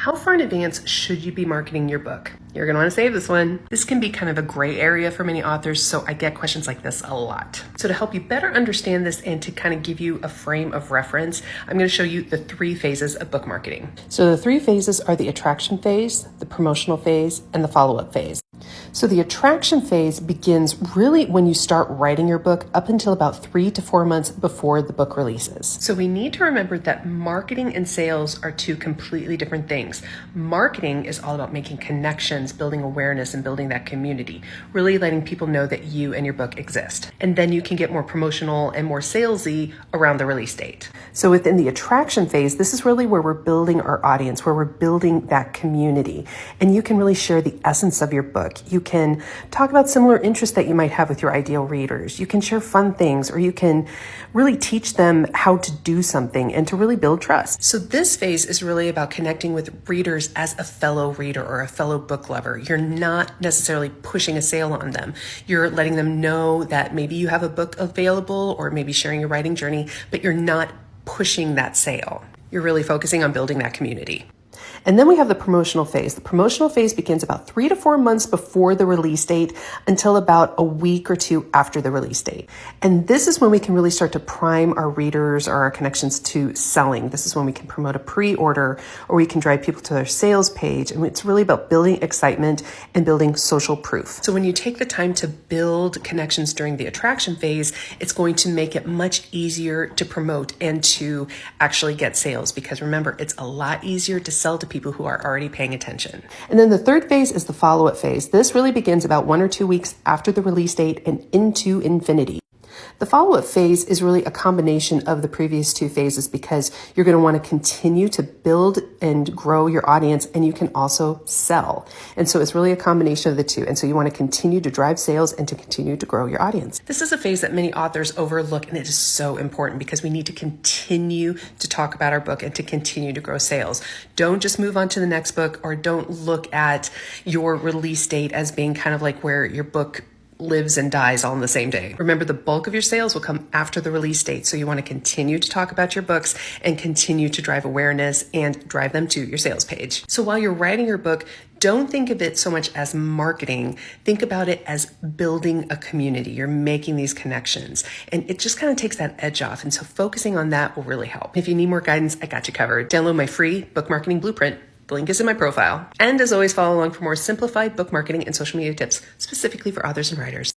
How far in advance should you be marketing your book? You're going to want to save this one. This can be kind of a gray area for many authors, so I get questions like this a lot. So to help you better understand this and to kind of give you a frame of reference, I'm going to show you the 3 phases of book marketing. So the 3 phases are the attraction phase, the promotional phase, and the follow-up phase. So the attraction phase begins really when you start writing your book up until about 3 to 4 months before the book releases. So we need to remember that marketing and sales are 2 completely different things. Marketing is all about making connections, building awareness, and building that community, really letting people know that you and your book exist. And then you can get more promotional and more salesy around the release date. So within the attraction phase, this is really where we're building our audience, where we're building that community. And you can really share the essence of your book. You can talk about similar interests that you might have with your ideal readers. You can share fun things, or you can really teach them how to do something and to really build trust. So this phase is really about connecting with readers as a fellow reader or a fellow book lover. You're not necessarily pushing a sale on them. You're letting them know that maybe you have a book available or maybe sharing your writing journey, but you're not pushing that sale. You're really focusing on building that community. And then we have the promotional phase. The promotional phase begins about 3 to 4 months before the release date until about a week or 2 after the release date. And this is when we can really start to prime our readers or our connections to selling. This is when we can promote a pre-order, or we can drive people to their sales page. And it's really about building excitement and building social proof. So when you take the time to build connections during the attraction phase, it's going to make it much easier to promote and to actually get sales, because remember, it's a lot easier to sell to people who are already paying attention. And then the 3rd phase is the follow-up phase. This really begins about 1 or 2 weeks after the release date and into infinity. The follow-up phase is really a combination of the previous 2 phases, because you're going to want to continue to build and grow your audience, and you can also sell. And so it's really a combination of the 2. And so you want to continue to drive sales and to continue to grow your audience. This is a phase that many authors overlook, and it is so important because we need to continue to talk about our book and to continue to grow sales. Don't just move on to the next book, or don't look at your release date as being kind of like where your book lives and dies all in the same day. Remember, the bulk of your sales will come after the release date. So you want to continue to talk about your books and continue to drive awareness and drive them to your sales page. So while you're writing your book, don't think of it so much as marketing. Think about it as building a community. You're making these connections, and it just kind of takes that edge off. And so focusing on that will really help. If you need more guidance, I got you covered. Download my free book marketing blueprint. The link is in my profile. And as always, follow along for more simplified book marketing and social media tips specifically for authors and writers.